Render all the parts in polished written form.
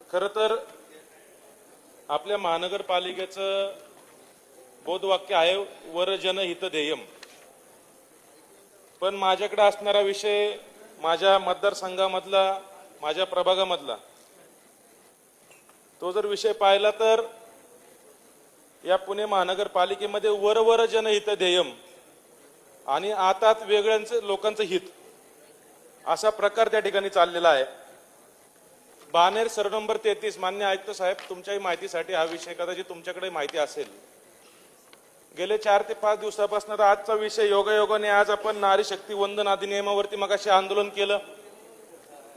खरं तर आपल्या महानगरपालिकेचं बोधवाक्य आहे वर जनहित ध्येयम. पण माझ्याकडे असणारा विषय माझ्या मतदारसंघामधला, माझ्या प्रभागामधला, तो जर विषय पाहिला तर या पुणे महानगरपालिकेमध्ये वर जनहित ध्येयम आणि आतात वेगळ्यांचं लोकांचं हित असा प्रकार त्या ठिकाणी चाललेला आहे. बाणेर सर्व नंबर 33. मान्य आयुक्त साहेब, तुमच्याही माहितीसाठी हा विषय कदाचित तुमच्याकडे माहिती असेल. गेले 4 ते 5 दिवसापासून आजचा विषय योगायोगाने आज आपण नारी शक्ती वंदन अधिनियमावरती मगाशी आंदोलन केलं.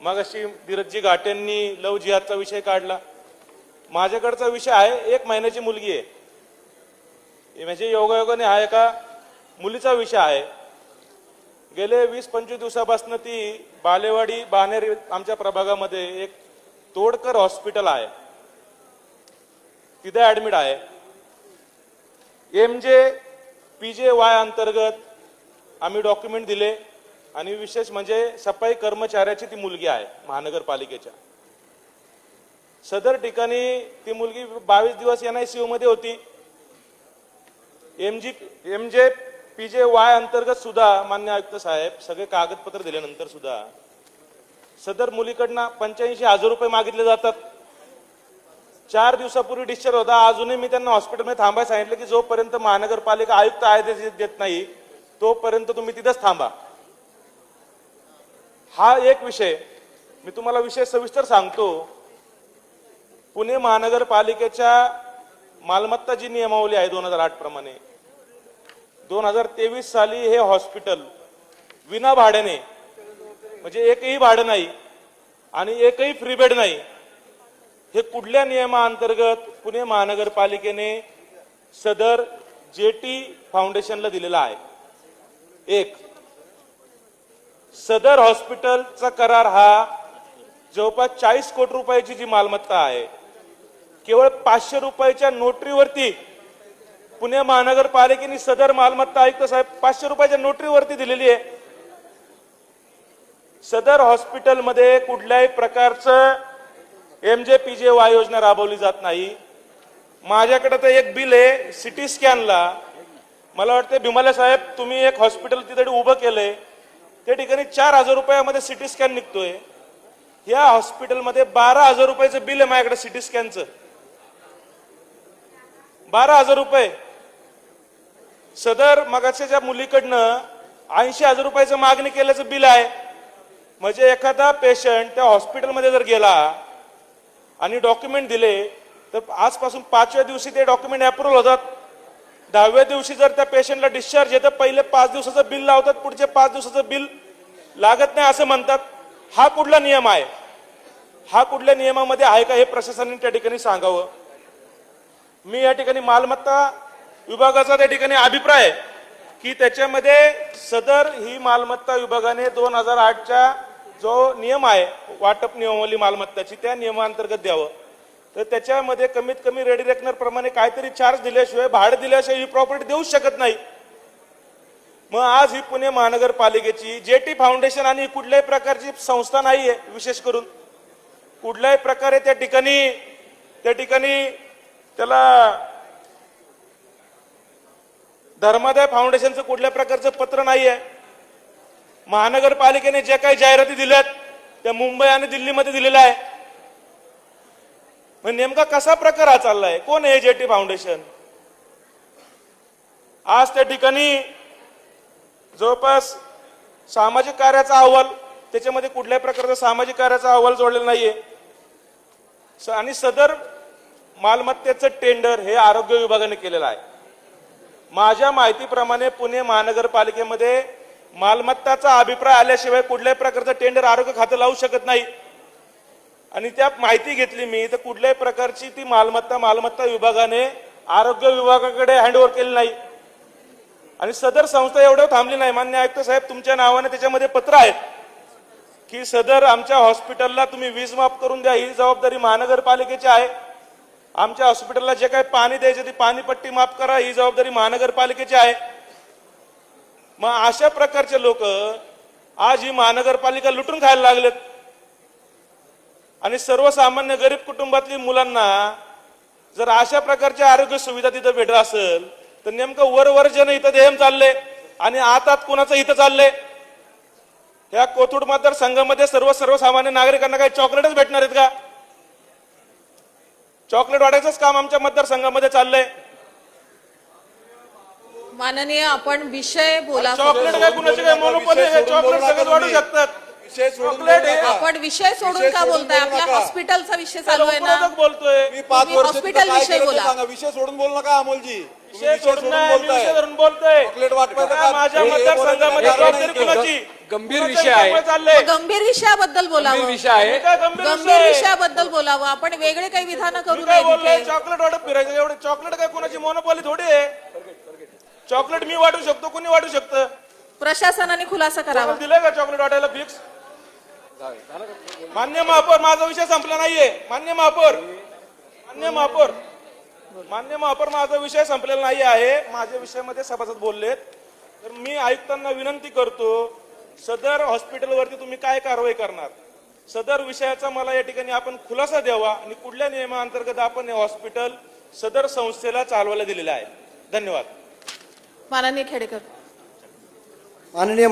मगाशी धीरजी घाटेंनी लव जिहादचा विषय काढला. माझ्याकडचा विषय आहे 1 महिन्याची मुलगी आहे. म्हणजे योगायोगाने हा एका मुलीचा विषय आहे. गेले 20-25 दिवसापासून ती बालेवाडी बाणेर आमच्या प्रभागामध्ये एक तोडकर हॉस्पिटल आहे, तिथे ऍडमिट आहे. MJPJY अंतर्गत आम्ही डॉक्युमेंट दिले आणि विशेष म्हणजे सफाई कर्मचाऱ्याची ती मुलगी आहे महानगरपालिकेच्या. सदर ठिकाणी ती मुलगी 22 दिवस NICU मध्ये होती. MJPJY अंतर्गत सुद्धा मान्य आयुक्त साहेब सगळे कागदपत्र दिल्यानंतर सुद्धा सदर मुलीकडनं 85,000 रुपये मागितले जातात. 4 दिवसापूर्वी डिस्चार्ज होता. अजूनही मी त्यांना हॉस्पिटलमध्ये थांबायला सांगितलं की जोपर्यंत महानगरपालिका आयुक्त आदेश देत नाही तोपर्यंत तुम्ही तिथेच थांबा. हा एक विषय. मी तुम्हाला विषय सविस्तर सांगतो. पुणे महानगरपालिकेच्या मालमत्ता जी नियमावली आहे 2008 प्रमाणे 2023 साली हे हॉस्पिटल विना भाड्याने, म्हणजे एकही भाडं नाही आणि एकही फ्री बेड नाही, हे कुठल्या नियमाअंतर्गत पुणे महानगरपालिकेने सदर JT फाउंडेशनला दिलेला आहे. एक, सदर हॉस्पिटलचा करार हा जवळपास 40 कोटी रुपयाची जी मालमत्ता आहे, केवळ 500 रुपयाच्या नोटरीवरती पुणे महानगरपालिकेने सदर मालमत्ता आयुक्त साहेब 500 रुपयाच्या नोटरीवरती दिलेली आहे. सदर हॉस्पिटलमध्ये कुठल्याही प्रकारचं MJPJY योजना राबवली जात नाही. माझ्याकडे तर एक बिल आहे CT स्कॅनला. मला वाटतं भीमाले साहेब तुम्ही एक हॉस्पिटल तिथे उभं केलंय, त्या ठिकाणी 4,000 रुपयामध्ये CT स्कॅन निघतोय. या हॉस्पिटलमध्ये 12,000 रुपयाचं बिल आहे माझ्याकडे CT स्कॅनचं. 12,000 रुपये. सदर मगाच्या मुलीकडनं 80,000 रुपयाचं मागणी केल्याचं बिल आहे. म्हणजे एखादा पेशंट त्या हॉस्पिटलमध्ये जर गेला आणि डॉक्युमेंट दिले तर आजपासून 5व्या दिवशी ते डॉक्युमेंट अप्रूव्ह होतात. 10व्या दिवशी जर त्या पेशंटला डिस्चार्ज येतं पहिले 5 दिवसाचं बिल लावतात, पुढचे 5 दिवसाचं बिल लागत नाही असं म्हणतात. हा कुठला नियम आहे? हा कुठल्या नियमामध्ये आहे का हे प्रशासनाने त्या ठिकाणी सांगावं. मी या ठिकाणी मालमत्ता विभागाचा त्या ठिकाणी अभिप्राय की त्याच्यामध्ये सदर ही मालमत्ता विभागाने 2008च्या जो नियम आहे वाटप नियमावली मालमत्ताची त्या नियमांतर्गत द्यावं. तर त्याच्यामध्ये कमीत कमी रेडी रेकनर प्रमाणे काहीतरी चार्ज दिल्याशिवाय, भाडं दिल्याशिवाय ही प्रॉपर्टी देऊ शकत नाही. मग आज ही पुणे महानगरपालिकेची JT फाउंडेशन आणि कुठल्याही प्रकारची संस्था नाहीये. विशेष करून कुठल्याही प्रकारे त्या ठिकाणी त्याला धर्मादाय फाउंडेशनचं कुठल्या प्रकारचं पत्र नाहीये. महानगरपालिकेने जे काही जाहिराती दिल्यात त्या मुंबई आणि दिल्लीमध्ये दिलेल्या आहे. मग नेमका कसा प्रकार हा चाललाय? कोण आहे JT फाउंडेशन? आज त्या ठिकाणी जवळपास सामाजिक कार्याचा अहवाल, त्याच्यामध्ये कुठल्याही प्रकारचा सामाजिक कार्याचा अहवाल जोडलेला नाहीये. आणि सदर मालमत्तेचं टेंडर हे आरोग्य विभागाने केलेलं आहे. माझ्या माहितीप्रमाणे पुणे महानगरपालिकेमध्ये मालमत्ताचा अभिप्राय आल्याशिवाय कुठल्याही प्रकारचं टेंडर आरोग्य खातं लावू शकत नाही. आणि त्या माहिती घेतली मी तर कुठल्याही प्रकारची ती मालमत्ता विभागाने आरोग्य विभागाकडे हँडओव्हर केली नाही. आणि सदर संस्था एवढं थांबली नाही. मान्य आयुक्त साहेब, तुमच्या नावाने त्याच्यामध्ये पत्र आहेत की सदर आमच्या हॉस्पिटलला तुम्ही वीज माफ करून द्या, ही जबाबदारी महानगरपालिकेची आहे. आमच्या हॉस्पिटलला जे काही पाणी द्यायचे ती पाणीपट्टी माफ करा, ही जबाबदारी महानगरपालिकेची आहे. मग अशा प्रकारचे लोक आज ही महानगरपालिका लुटून खायला लागलेत. आणि सर्वसामान्य गरीब कुटुंबातील मुलांना जर अशा प्रकारच्या आरोग्य सुविधा तिथं भेटत असेल तर नेमकं वर जन इथं देहम चालले आणि आतात कुणाचं इथं चाललंय? या कोथरूड मतदारसंघामध्ये सर्वसामान्य नागरिकांना काही चॉकलेटच भेटणार आहेत का? चॉकलेट वाटायचंच काम आमच्या मतदारसंघामध्ये चाललंय. माननीय आपण विषय बोला. चॉकलेट काय कुणाचे काय मोनोपॉली आहे? चॉकलेट सगळं वाढू शकतात. चॉकलेट हे आपण विषय सोडून का बोलताय? आपल्या हॉस्पिटलचा विषय चालू आहे ना. बोलतोय मी 5 वर्ष हॉस्पिटल विषयी बोला. विषय सोडून बोल नका अमोलजी. विषय सोडून विषय धरून बोलतोय. चॉकलेट वाटपायचं का माझ्या मतदारसंघामध्ये जबाबदारी कुणाची? गंभीर विषय आहे. चाललंय गंभीर विषयाबद्दल बोलावं. विषय आहे. काय गंभीर गंभीर विषय? विषयाबद्दल बोलावं. आपण वेगळे काही विधानं करू काय नये बोललोय? तिथे. चॉकलेट वाटप फिरायचं एवढे चॉकलेट काय कोणाची मोनोपॉली थोडी आहे? चॉकलेट मी वाटू शकतो, कोणी वाटू शकतं? प्रशासनाने खुलासा करावा. दिलंय का चॉकलेट वाटायला फिक्स? मान्य महापौर, माझा विषय संपला नाहीये. मान्य महापौर, माझा विषय संपलेला नाही आहे. माझ्या विषयामध्ये सभासद बोललेत तर मी आयुक्तांना विनंती करतो, सदर हॉस्पिटलवरती तुम्ही काय कारवाई करणार, सदर विषयाचा मला या ठिकाणी आपण खुलासा द्यावा आणि कुठल्या नियमाअंतर्गत आपण हे हॉस्पिटल सदर संस्थेला चालवायला दिलेलं आहे. धन्यवाद. माननीय खेडेकर. माननीय